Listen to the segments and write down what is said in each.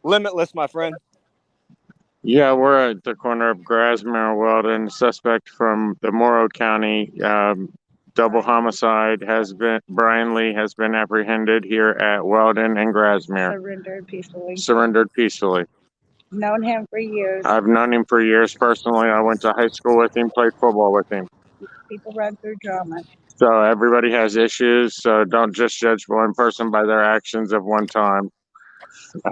Limitless, my friend. Yeah, we're at the corner of Grasmere, Weldon. Suspect from the Morrow County double homicide has been Brian Lee has been apprehended here at Weldon and Grasmere. Surrendered peacefully. Surrendered peacefully. Known him for years. I've known him for years personally. I went to high school with him, played football with him. People run through drama. So everybody has issues. So don't just judge one person by their actions of one time.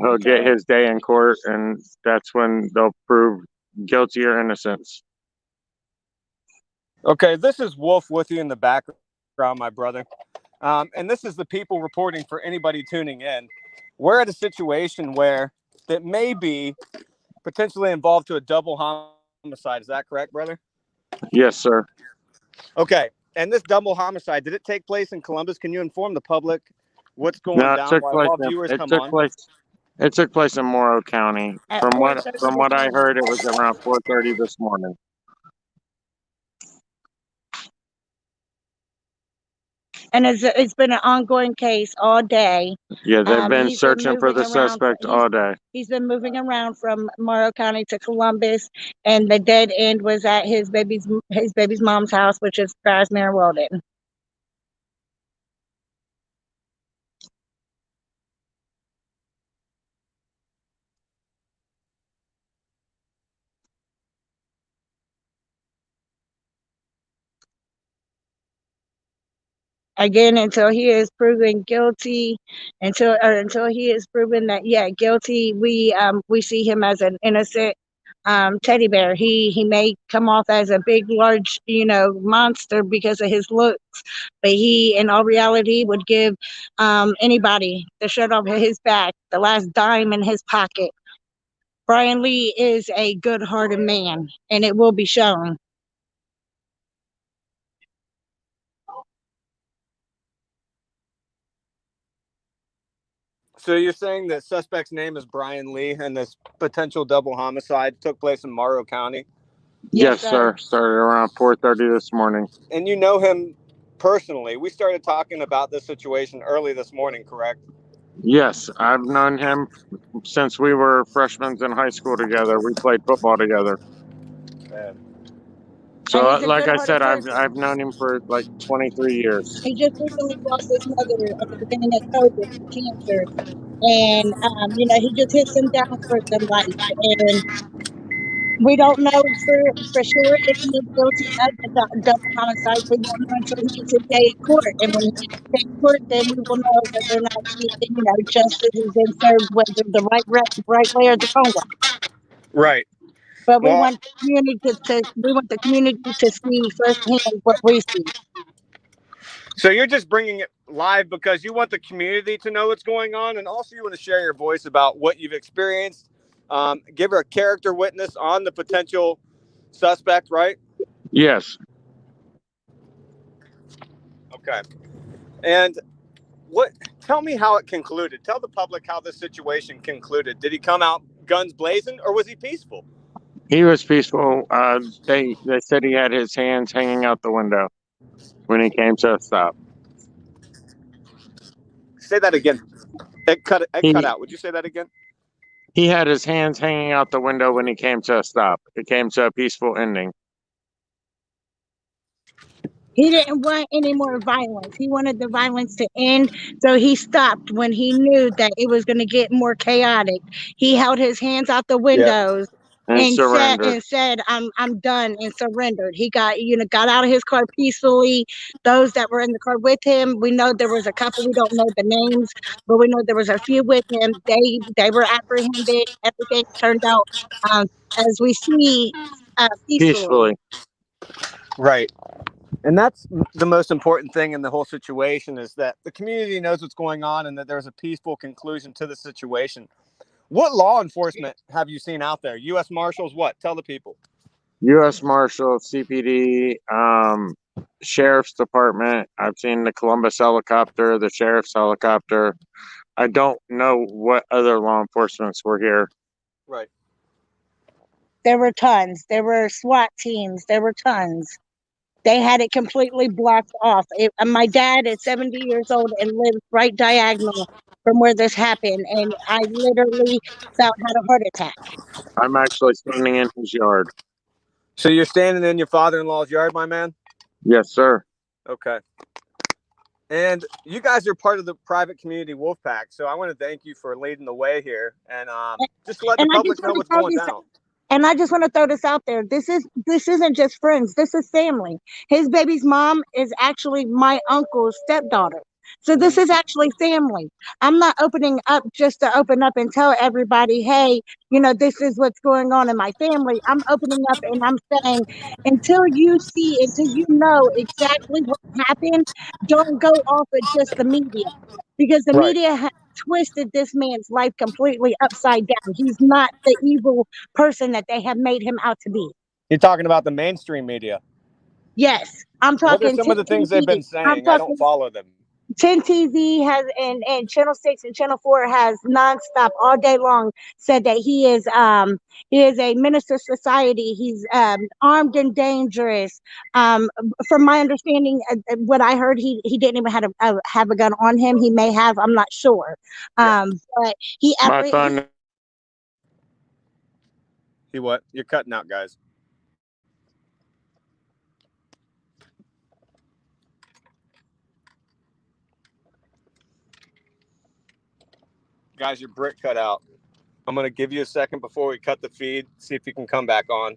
He'll get his day in court, and that's when they'll prove guilty or innocence. Okay, this is Wolf with you in the background, my brother. And this is the people reporting for anybody tuning in. We're at a situation where that may be potentially involved to a double homicide. Is that correct, brother? Yes, sir. Okay. And this double homicide, did it take place in Columbus? Can you inform the public what's going No, down while viewers come on? It took place in Morrow County. At From 4:30 what this I morning. heard, it was around 4:30 this morning. And it's been an ongoing case all day. Yeah, they've been searching for the suspect all day. He's been moving around from Morrow County to Columbus, and the dead end was at his baby's mom's house, which is Grasmere, Weldon. Again, until he is proven guilty, until he is proven that guilty, we see him as an innocent teddy bear. He may come off as a big, large, monster because of his looks, but he, in all reality, would give anybody the shirt off his back, the last dime in his pocket. Brian Lee is a good-hearted man, and it will be shown. So you're saying that suspect's name is Brian Lee, and this potential double homicide took place in Morrow County? Yes, sir. Started around 4:30 this morning. And you know him personally. We started talking about this situation early this morning, correct? Yes, I've known him since we were freshmen in high school together. We played football together. So, like I said, I've known him for like 23 years. He just recently lost his mother at the beginning of COVID to cancer, and he just hit some downspurts in life, and we don't know for sure if he is guilty of the double homicide. We won't know until he gets his day in court, and when he gets his day in court, then we will know whether or not justice has been served, whether the right way or the wrong way. Right. But we want the community to see firsthand what we see. So you're just bringing it live because you want the community to know what's going on, and also you want to share your voice about what you've experienced. Give her a character witness on the potential suspect, right? Yes. Okay. And tell me how it concluded. Tell the public how this situation concluded. Did he come out guns blazing, or was he peaceful? He was peaceful. They said he had his hands hanging out the window when he came to a stop. Say that again. It cut out. Would you say that again? He had his hands hanging out the window when he came to a stop. It came to a peaceful ending. He didn't want any more violence. He wanted the violence to end, so he stopped when he knew that it was going to get more chaotic. He held his hands out the windows and said, "I'm done," and surrendered. He got out of his car peacefully. Those that were in the car with him, we know there was a couple. We don't know the names, but we know there was a few with him. They were apprehended. Everything turned out as we see peacefully. Right. And that's the most important thing in the whole situation, is that the community knows what's going on and that there's a peaceful conclusion to the situation. What law enforcement have you seen out there? U.S. Marshals, what? Tell the people. U.S. Marshals, CPD, Sheriff's Department. I've seen the Columbus helicopter, the Sheriff's helicopter. I don't know what other law enforcements were here. Right. There were tons. There were SWAT teams. There were tons. They had it completely blocked off. My dad is 70 years old and lives right diagonal from where this happened, and I literally about had a heart attack. I'm actually standing in his yard. So you're standing in your father-in-law's yard, my man? Yes, sir. Okay. And you guys are part of the private community wolf pack, so I want to thank you for leading the way here and just to let the And I just public know want to what's throw going this down. And I just want to throw this out there. This isn't just friends. This is family. His baby's mom is actually my uncle's stepdaughter. So this is actually family. I'm not opening up just to open up and tell everybody, hey, this is what's going on in my family. I'm opening up and I'm saying, until you know exactly what happened, don't go off of just the media. Because the Right. media has twisted this man's life completely upside down. He's not the evil person that they have made him out to be. You're talking about the mainstream media. Yes, I'm What are talking some of the things they've 10 TV. been I'm saying? I don't talking follow them. 10 TV has and Channel 6 and Channel 4 has nonstop all day long said that he is a minister of society. He's armed and dangerous. From my understanding, what I heard, he didn't even have a gun on him. He may have. I'm not sure. Yeah. But he My phone. He what? You're cutting out, guys. Guys, your brick cut out. I'm going to give you a second before we cut the feed, see if you can come back on.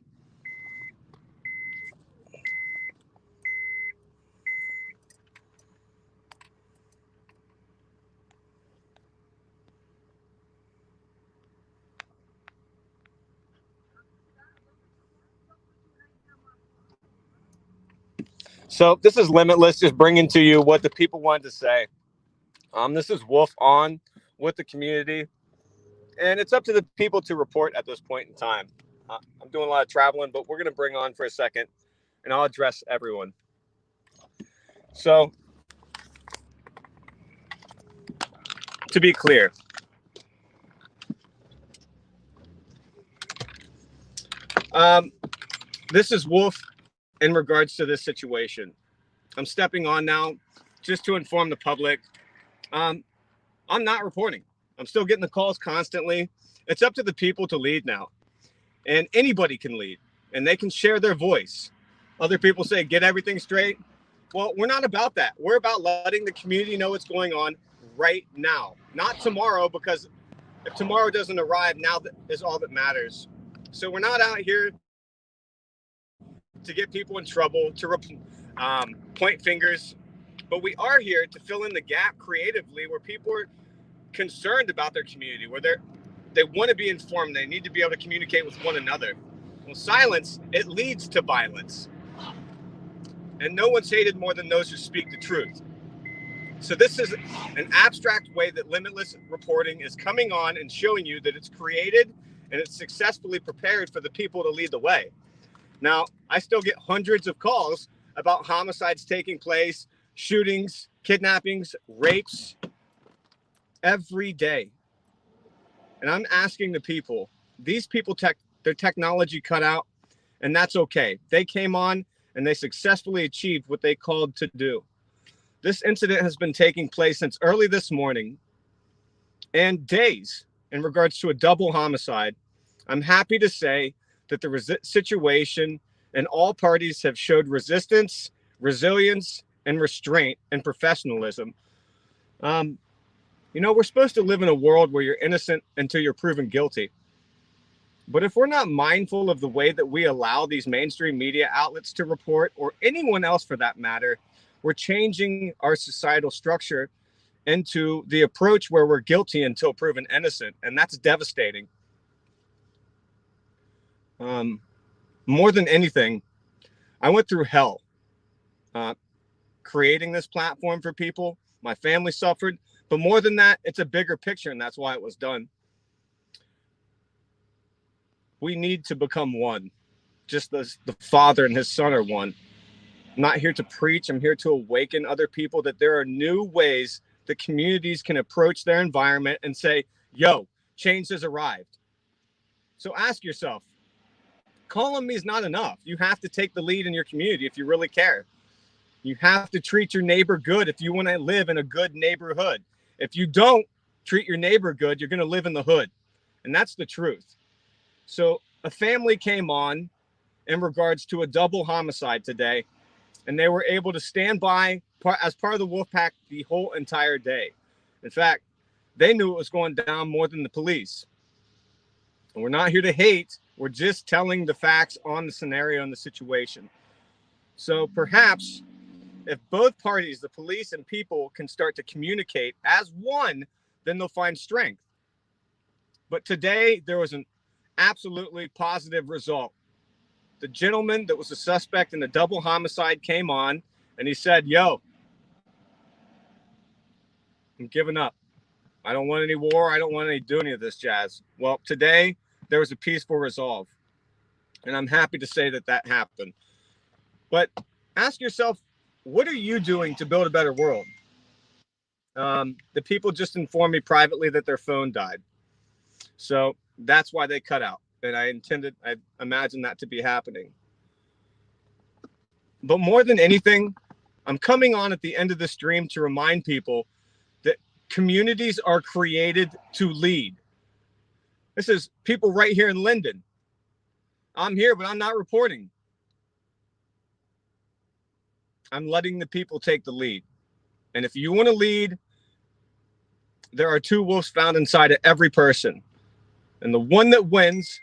So this is Limitless, just bringing to you what the people wanted to say. This is Wolf on with the community, and it's up to the people to report at this point in time. I'm doing a lot of traveling, but we're going to bring on for a second, and I'll address everyone. So, to be clear, this is Wolf in regards to this situation. I'm stepping on now just to inform the public. I'm not reporting. I'm still getting the calls constantly. It's up to the people to lead now. And anybody can lead and they can share their voice. Other people say, get everything straight. Well, we're not about that. We're about letting the community know what's going on right now, not tomorrow, because if tomorrow doesn't arrive, now is all that matters. So we're not out here to get people in trouble, to point fingers, but we are here to fill in the gap creatively where people are concerned about their community, where they want to be informed, they need to be able to communicate with one another. Well, silence, it leads to violence. And no one's hated more than those who speak the truth. So this is an abstract way that Limitless Reporting is coming on and showing you that it's created and it's successfully prepared for the people to lead the way. Now, I still get hundreds of calls about homicides taking place, shootings, kidnappings, rapes every day. And I'm asking the people, these people, their technology cut out, and that's okay. They came on and they successfully achieved what they called to do. This incident has been taking place since early this morning and days in regards to a double homicide. I'm happy to say that the situation and all parties have showed resistance, resilience, and restraint and professionalism. We're supposed to live in a world where you're innocent until you're proven guilty. But if we're not mindful of the way that we allow these mainstream media outlets to report, or anyone else for that matter, we're changing our societal structure into the approach where we're guilty until proven innocent. And that's devastating. More than anything, I went through hell creating this platform for people. My family suffered. But more than that, it's a bigger picture, and that's why it was done. We need to become one, just as the Father and his Son are one. I'm not here to preach. I'm here to awaken other people that there are new ways that communities can approach their environment and say, yo, change has arrived. So ask yourself, calling me is not enough. You have to take the lead in your community if you really care. You have to treat your neighbor good if you want to live in a good neighborhood. If you don't, treat your neighbor good, you're going to live in the hood. And that's the truth. So a family came on in regards to a double homicide today, and they were able to stand by as part of the wolf pack the whole entire day. In fact, they knew it was going down more than the police. And we're not here to hate. We're just telling the facts on the scenario and the situation. So perhaps if both parties, the police and people, can start to communicate as one, then they'll find strength. But today, there was an absolutely positive result. The gentleman that was a suspect in the double homicide came on, and he said, yo, I'm giving up. I don't want any war. I don't want to do any of this jazz. Well, today, there was a peaceful resolve. And I'm happy to say that that happened. But ask yourself, what are you doing to build a better world? The people just informed me privately that their phone died. So that's why they cut out. And I imagine that to be happening. But more than anything, I'm coming on at the end of the stream to remind people that communities are created to lead. This is people right here in Linden. I'm here, but I'm not reporting. I'm letting the people take the lead. And if you want to lead, there are two wolves found inside of every person. And the one that wins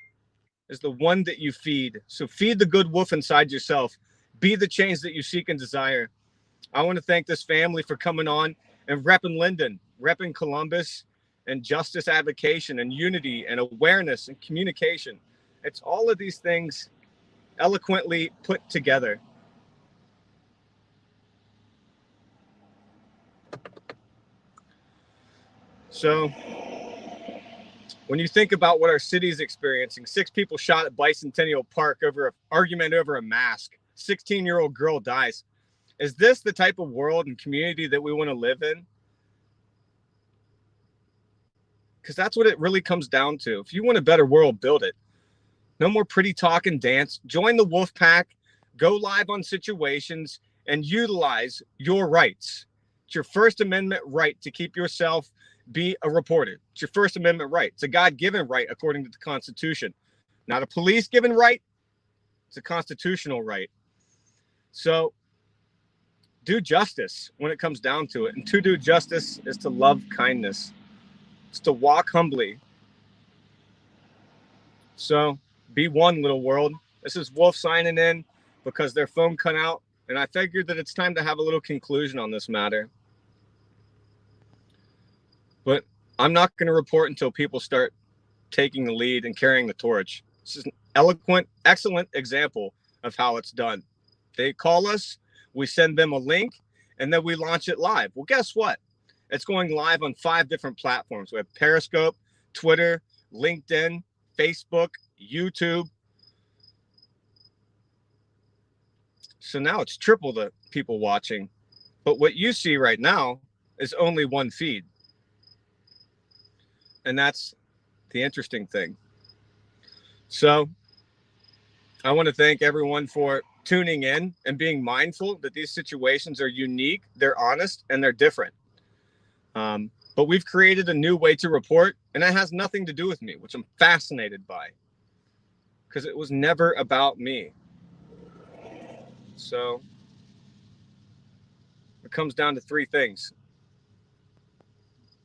is the one that you feed. So feed the good wolf inside yourself. Be the change that you seek and desire. I want to thank this family for coming on and repping Linden, repping Columbus, and justice advocation and unity and awareness and communication. It's all of these things eloquently put together. So when you think about what our city is experiencing, 6 people shot at Bicentennial Park over an argument over a mask. 16-year-old girl dies. Is this the type of world and community that we want to live in? Because that's what it really comes down to. If you want a better world, build it. No more pretty talk and dance. Join the wolf pack. Go live on situations and utilize your rights. It's your First Amendment right to keep yourself, be a reporter. It's your First Amendment right. It's a God-given right according to the Constitution. Not a police-given right. It's a constitutional right. So do justice when it comes down to it. And to do justice is to love kindness. It's to walk humbly. So be one, little world. This is Wolf signing in because their phone cut out. And I figured that it's time to have a little conclusion on this matter. But I'm not going to report until people start taking the lead and carrying the torch. This is an eloquent, excellent example of how it's done. They call us, we send them a link, and then we launch it live. Well, guess what? It's going live on 5 different platforms. We have Periscope, Twitter, LinkedIn, Facebook, YouTube. So now it's triple the people watching. But what you see right now is only one feed. And that's the interesting thing. So I want to thank everyone for tuning in and being mindful that these situations are unique, they're honest, and they're different. But we've created a new way to report, and it has nothing to do with me, which I'm fascinated by, because it was never about me. So it comes down to 3 things.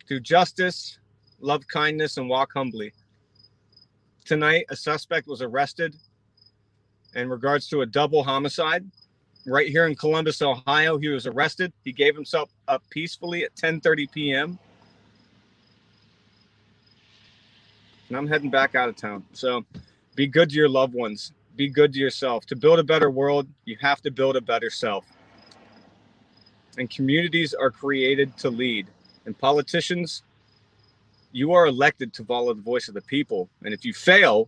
Do justice, love kindness, and walk humbly. Tonight, a suspect was arrested in regards to a double homicide. Right here in Columbus, Ohio, he was arrested. He gave himself up peacefully at 10:30 p.m. And I'm heading back out of town. So be good to your loved ones. Be good to yourself. To build a better world, you have to build a better self. And communities are created to lead. And politicians, you are elected to follow the voice of the people. And if you fail,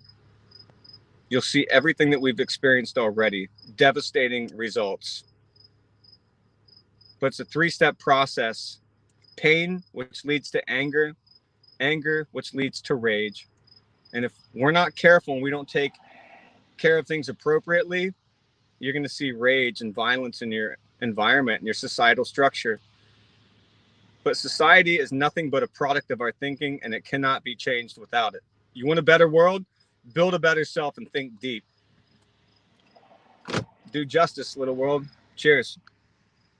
you'll see everything that we've experienced already. Devastating results. But it's a 3-step process. Pain, which leads to anger. Anger, which leads to rage. And if we're not careful and we don't take care of things appropriately, you're going to see rage and violence in your environment and your societal structure. But society is nothing but a product of our thinking, and it cannot be changed without it. You want a better world? Build a better self and think deep. Do justice, little world. Cheers.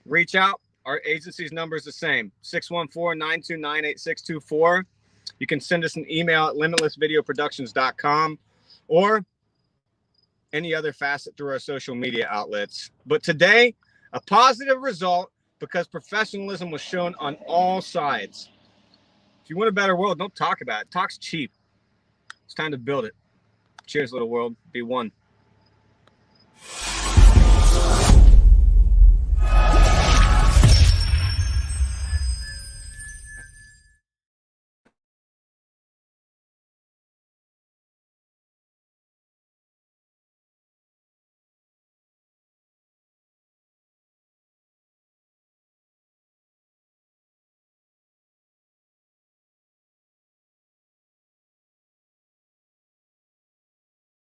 Reach out. Our agency's number is the same, 614-929-8624. You can send us an email at limitlessvideoproductions.com or any other facet through our social media outlets. But today, a positive result because professionalism was shown on all sides. If you want a better world, don't talk about it. Talk's cheap. It's time to build it. Cheers, little world. Be one.